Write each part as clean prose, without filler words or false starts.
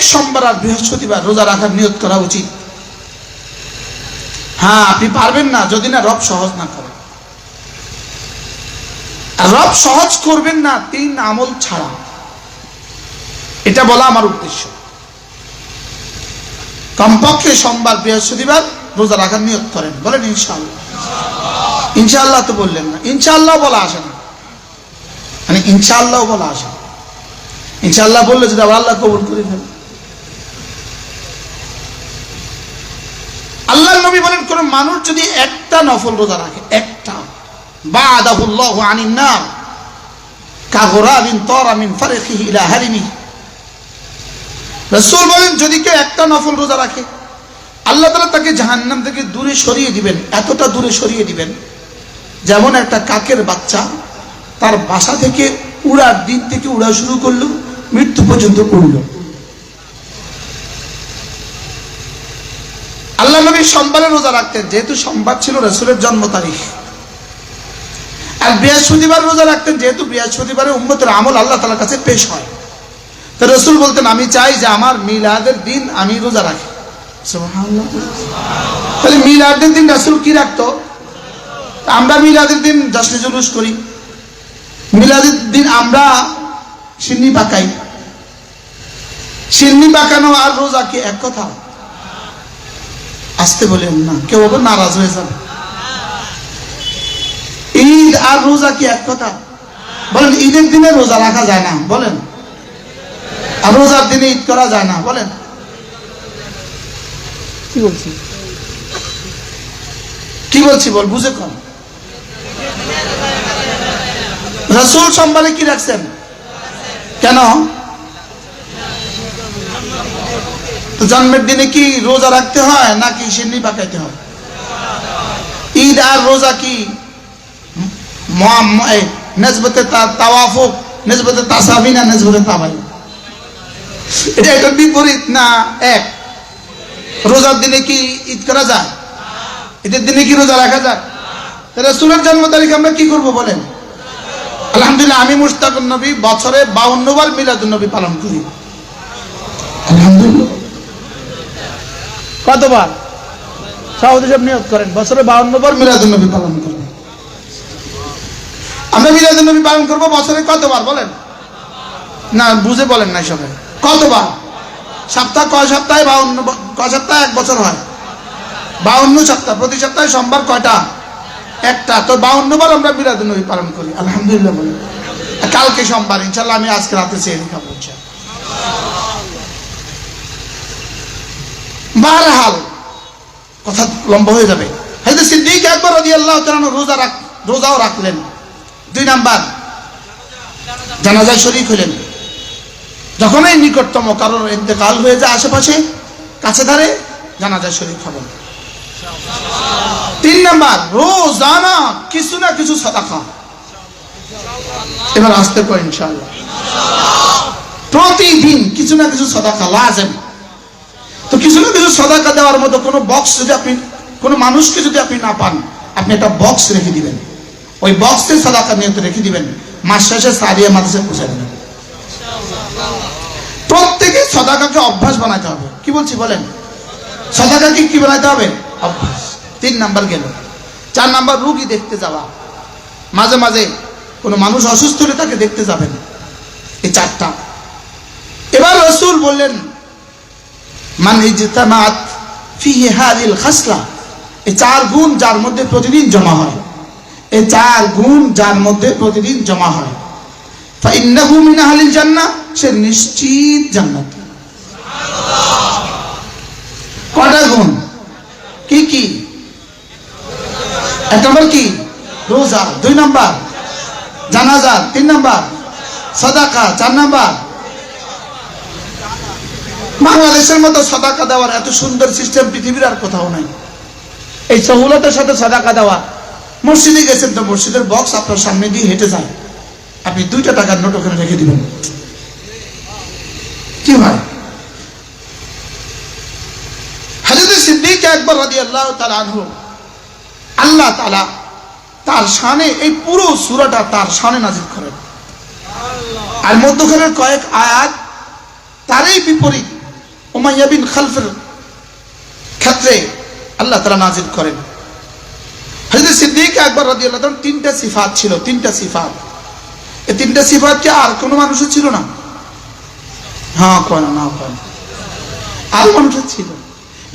প্রত্যেক সোমবার আর বৃহস্পতিবার রোজা রাখার নিয়ত করা উচিত। হ্যাঁ, আপনি পারবেন না যদি না রব সহজ না করে। রব সহজ করবেন না 3 আমল ছাড়া, এটা বলা আমার উদ্দেশ্য। কমপক্ষে সোমবার বৃহস্পতিবার রোজা রাখার নিয়ত করেন। বলেন ইনশাআল্লাহ। ইনশাআল্লাহ তো বললেন না, ইনশাআল্লাহ বলা আসে না, মানে ইনশাআল্লাহ বলা আসে না। ইনশাআল্লাহ বললে যদি আল্লাহ কবুল করে ফেলে। আল্লাহর নবী বলেন, কোন মানুষ যদি একটা নফল রোজা রাখে, একটা, বাদাহুল্লাহু আনিন নার কাগরাবিন তারা মিন ফারখিহি ইলা হারিমি। রাসূল বলেন, যদি কেউ একটা নফল রোজা রাখে, আল্লাহ তাআলা তাকে জাহান্নাম থেকে দূরে সরিয়ে দিবেন, এতটা দূরে সরিয়ে দিবেন যেমন একটা কাকের বাচ্চা তার বাসা থেকে উড়ার দিন থেকে উড়া শুরু করলো, মৃত্যু পর্যন্ত উড়ল। আল্লাহ নবী সোমবারে রোজা রাখতেন, যেহেতু সোমবার ছিল রাসূলের জন্ম তারিখ। আর বৃহস্পতিবার রোজা রাখতেন, যেহেতু বৃহস্পতিবারে উম্মতের আমল আল্লাহ তাআলার কাছে পেশ হয়। তো রাসূল বলতেন, আমি চাই যে আমার মিলাদের দিন আমি রোজা রাখি। সুবহানাল্লাহ। তাহলে মিলাদের দিন রাসূল কি রাখতো? আমরা মিলাদের দিন জশ্নে জুলুস করি, মিলাদের দিন আমরা সিন্নি পাকাই। সিন্নি পাকানো আর রোজা কি এক কথা? আসতে বলেন না, কেউ আবার নারাজ হয়ে যাবে। ঈদ আর রোজা কি এক কথা? বলেন, ঈদের দিনে রোজা রাখা যায় না, বলেন, আর রোজার দিনে ঈদ করা যায় না, বলেন। কি বলছি কি বলছি বল, বুঝে কম। রাসূল সোমবারে কি রাখছেন? কেন? জন্মের দিনে কি রোজা রাখতে হয় নাকি সিন্নি পাকাইতে হয়? ঈদ আর রোজা কি নিসবতে তাওয়াফুক, নিসবতে তাসাবি না নিসবতে তাবাই? এটা বিপরীত না এক? রোজার দিনে কি ঈদ করা যায়? ঈদের দিনে কি রোজা রাখা যায়? রাসূলের জন্ম তারিখ আমরা কি করব বলেন? আলহামদুলিল্লাহ, আমি মুশতাকুন নবী বছরে 52 বার মিলাদুন নবী পালন করি। আলহামদুলিল্লাহ। কতবার? সাউদি সাহেব নিয়ত করেন, বছরে 52 বার মিলাদুন নবী পালন করব। আমরা মিলাদুন নবী পালন করব বছরে কতবার বলেন? না, বুঝে বলেন না সবাই। কতবার? সপ্তাহ কয় সপ্তাহে? 52। কয় সপ্তাহে এক বছর হয়? 52 সপ্তাহ। প্রতি সপ্তাহে সোমবার কয়টা? একটা। তো 52 বার আমরা মিলাদুন নবী পালন করি। আলহামদুলিল্লাহ বলি। কালকে সোমবার, ইনশাআল্লাহ আমি আজকে রাতে সেহরি খাবো। বারহাল কথা লম্বা হয়ে যাবে। হযরত সিদ্দিক আকবর রাদিয়াল্লাহু তাআলা রোজাও রাখলেন। 2 নাম্বার, জানাজায় শরীক হলেন। যখনই নিকটতম কারোর ইন্তেকাল হয়ে যায় আশেপাশে কাছে ধারে, জানাজায় শরীক হবেন। 3 নাম্বার, রোজানা কিছু না কিছু সাদাকা। এবার আসতে পারে ইনশাআল্লাহ। প্রতিদিন কিছু না কিছু সাদাকা লাজিম। তো কিছু না কিছু সাদাকা দেওয়ার মতো কোনো বক্স যদি আপনি, কোনো মানুষকে যদি আপনি না পান, আপনি একটা বক্স রেখে দিবেন। ওই বক্সে সাদাকা নিয়ত রেখে দিবেন, মাস শেষে সারিয়া মাদ্রাসায় পৌঁছে দেবেন। প্রত্যেকে সাদাকাকে অভ্যাস বানাতে হবে। কি বলছি বলেন? সাদাকাকে কি বানাতে হবে? অভ্যাস। 3 নাম্বার গেল। 4 নাম্বার, রোগী দেখতে যাওয়া। মাঝে মাঝে কোনো মানুষ অসুস্থ হলে তাকে দেখতে যাবেন। এই 4টা। এবার রাসূল বললেন, মান ইজতামাত ফিহি হাযিল খাসলা, এই 4 গুণ যার মধ্যে প্রতিদিন জমা হয়, এই 4 গুণ যার মধ্যে প্রতিদিন জমা হয়, ফাইন্নাহু মিন আহলিল জান্নাহ, সে নিশ্চিত জান্নাতি। সুবহানাল্লাহ। কয়টা গুণ? কি কি? 1 নম্বর কি? রোজা। 2 নাম্বার জানাজা। 3 নাম্বার সাদাকা। 4 নাম্বার, বাংলাদেশের মতো সাদাকা দেওয়ার এত সুন্দর সিস্টেম পৃথিবীর আর কোথাও নাই। এই সহুলতের সাথে সাদাকা দেওয়া। মসজিদে গেছেন তো মসজিদের বক্স আপনার সামনে দিয়ে হেঁটে যায়, আপনি 2টা টাকার নোট ওখানে রেখে দিবেন। কি হয়? হযরত সিদ্দিক আকবর রাদিয়াল্লাহু তাআলা আনহু, আল্লাহ তাআলা তার শানে এই পুরো সূরাটা তার শানে নাযিল করেন। আর মধ্যখানের কয়েক আয়াত তারই বিপরীত, উমাইয়া বিন খালফের ক্ষেত্রে আল্লাহ তাআলা নাজিল করেন। হযরত সিদ্দিক আকবর রাদিয়াল্লাহু তাআলা তিনটা সিফাত ছিল, তিনটা সিফাত। এই তিনটা সিফাত কি আর কোনো মানুষের ছিল না? হ্যাঁ কোন না কোন আর মানুষের ছিল,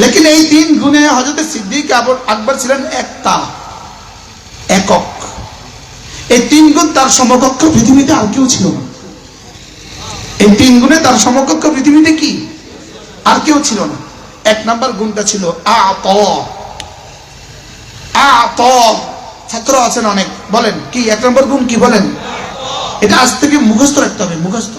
লেকিন এই তিন গুণে হযরত সিদ্দিক আকবর ছিলেন একতা, একক। এই তিন গুণ তার সমকক্ষ পৃথিবীতে আর কেউ ছিল না। এই তিন গুণে তার সমকক্ষ পৃথিবীতে কি আর কেউ ছিল না। এক নাম্বার গুণটা ছিল আত। ছাত্র আছেন অনেক, বলেন কি এক নম্বর গুণ কি বলেন? এটা আজ থেকে মুখস্থ রাখতে হবে, মুখস্থ।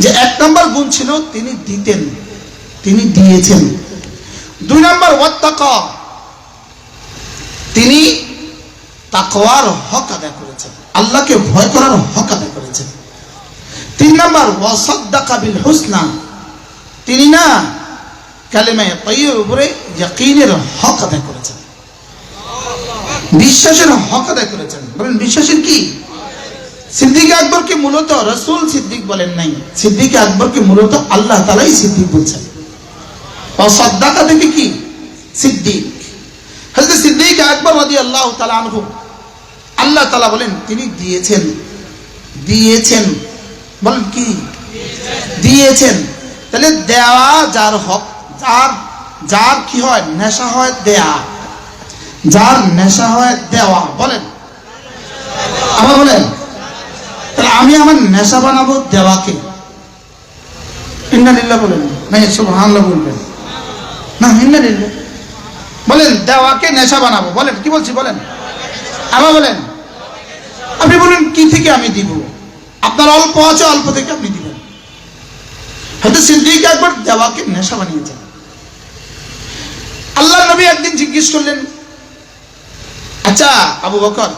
যে এক নম্বর গুণ ছিল তিনি দিতেন, তিনি দিয়েছেন। দুই নম্বর ওয়াত্তাকা, তিনি তাকওয়ার হক আদায় করেছেন, আল্লাহকে ভয় করার হক আদায় করেছেন। তিন নম্বর ওয়াসাদ্দাকা বিল হুসনা, তিনি না কালেমায়ে তাইয়্যিবার উপরে ইয়াকিনের হক আদায় করেছেন, বিশ্বাসের হক আদায় করেছেন। বলেন বিশ্বাসের কি? সিদ্দিক আকবরকে মূলত রাসূল সিদ্দিক বলেন নাই, সিদ্দিক আকবরকে মূলত আল্লাহ তাআলাই সিদ্দিক বলছেন। ওয়াসাদ্দাকা থেকে কি সিদ্দিক। হযরত সিদ্দিক আকবর রাদিয়াল্লাহু তাআলা আনহু, আল্লাহ তাআলা বলেন তিনি দিয়েছেন, দিয়েছেন। বলেন কি দিয়েছেন? তাহলে দেওয়া যার হক, যার কি হয় নেশা হয় দেয়া, যার নেশা হয় দেওয়া। বলেন আবার বলেন, তাহলে আমি আমার নেশা বানাবো দেওয়াকে। ইন্নালিল্লাহ বলেন না, সুবহানাল্লাহ বলবেন না, ইন্নালিল্লাহ বলেন। দেওয়াকে নেশা বানাবো, বলেন কি বলছি বলেন আবার বলেন। আপনি বলেন কি থেকে আমি দিব? আপনার অল্প আছে, অল্প থেকে আপনি দিবেন। হয়তো সিদ্দিক আকবর দেওয়াকে নেশা বানিয়েছেন। আল্লাহর নবী একদিন জিজ্ঞেস করলেন, আচ্ছা আবু বকর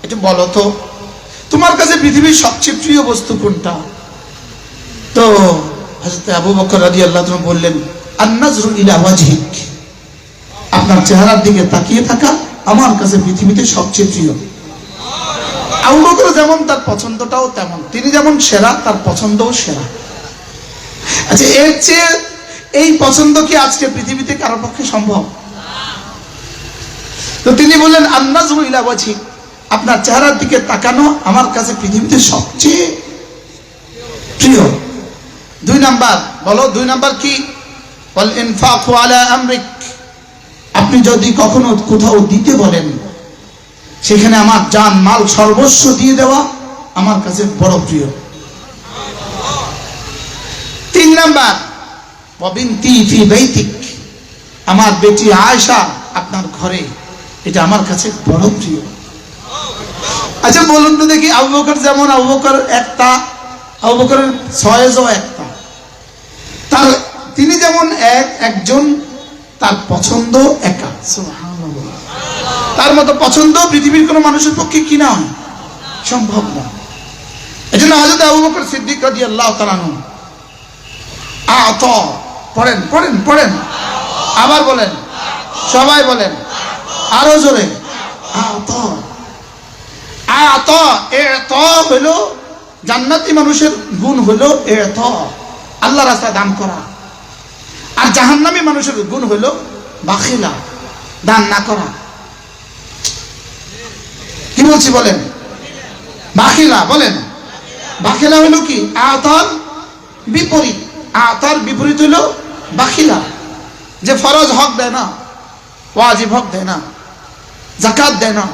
একটু বলো তো, তোমার কাছে পৃথিবীর সবচেয়ে প্রিয় বস্তু কোনটা? তো হযরত আবু বকর রাদিয়াল্লাহু তাআলা বললেন, আন-নাজরু ইলা ওয়াজহিক, আপনার চেহারার দিকে তাকিয়ে থাকা আমার কাছে পৃথিবীতে সবচেয়ে প্রিয়। আবু বকর যেমন তার পছন্দটাও তেমন, তিনি যেমন সেরা তার পছন্দও সেরা। আচ্ছা এর চেয়ে এই পছন্দ কি আজকে পৃথিবীতে কারোর পক্ষে সম্ভব? তো তিনি বললেন, আন-নাজরু ইলা ওয়াজহিক, আপনার চেহারার দিকে তাকানো আমার কাছে পৃথিবীতে সবচেয়ে প্রিয়। দুই নাম্বার বলো, দুই নাম্বার কি? ওয়াল ইনফাকু আলা আমরিক, আপনি যদি কখনো কোথাও দিতে বলেন সেখানে আমার জান মাল সর্বস্ব দিয়ে দেওয়া আমার কাছে বড় প্রিয়। তিন নাম্বার ওয়াবিনতি ফি বাইতিক, আমার বেটি আয়েশা আপনার ঘরে, এটা আমার কাছে বড় প্রিয়। আচ্ছা বলুন তো দেখি, আবু বকর যেমন, আবু বকর একটা, আবু বকরের ছয়জও একটা, তার তিনি যেমন একজন, তার পছন্দ একা। সুবহানাল্লাহ, তার মতো পছন্দ পৃথিবীর কোন মানুষের পক্ষে কি না সম্ভব না। এজন্য হযরত আবু বকর সিদ্দিক রাদিয়াল্লাহু তাআলা আনহু আত, পড়েন পড়েন পড়েন আবার বলেন, সবাই বলেন আরো জোরে, আত। আত এত হলো জান্নাতি মানুষের গুণ, হলো এত আল্লাহর রাস্তায় দান করা। আর জাহান্নামী মানুষের গুণ হলো বাখিলা, দান না করা। কি বলছি বলেন? বাখিলা। বলেন বাখিলা হলো কি? আতার বিপরীত। আতার বিপরীত হলো বাখিলা, যে ফরজ হক দেয় না, ওয়াজিব হক দেয় না, যাকাত দেয় না,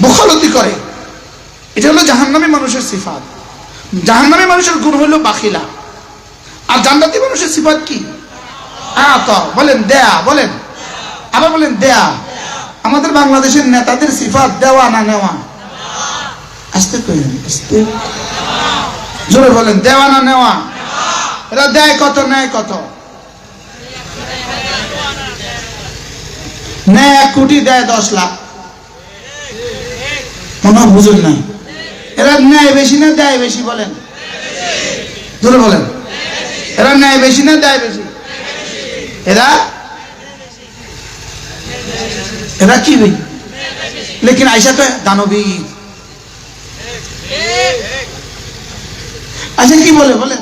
বখালতি করে। এটা হলো জাহান্নামী মানুষের সিফাত। জাহান্নামী মানুষের গুণ হলো বাখিলা। আর জান্নাতি মানুষের সিফাত কি? আতা। বলেন দেয়া। বলেন আবার বলেন দেয়া। আমাদের বাংলাদেশের নেতাদের সিফাত দেওয়া না নেওয়া? আস্তে কইলেন, আস্তে জোরে বলেন, দেওয়া না নেওয়া? এরা দেয় কত, নেয় কত? নেয় 1 কোটি, দেয় 10 লাখ। কোনো বুঝুন নাই। এরা নেয় বেশি না দেয় বেশি? বলেন জোরে বলেন, এরা নেয় বেশি না দেয় বেশি? এরা কি ভাই? লেকিন আয়েশা তো দানবী। আচ্ছা কি বলে বলেন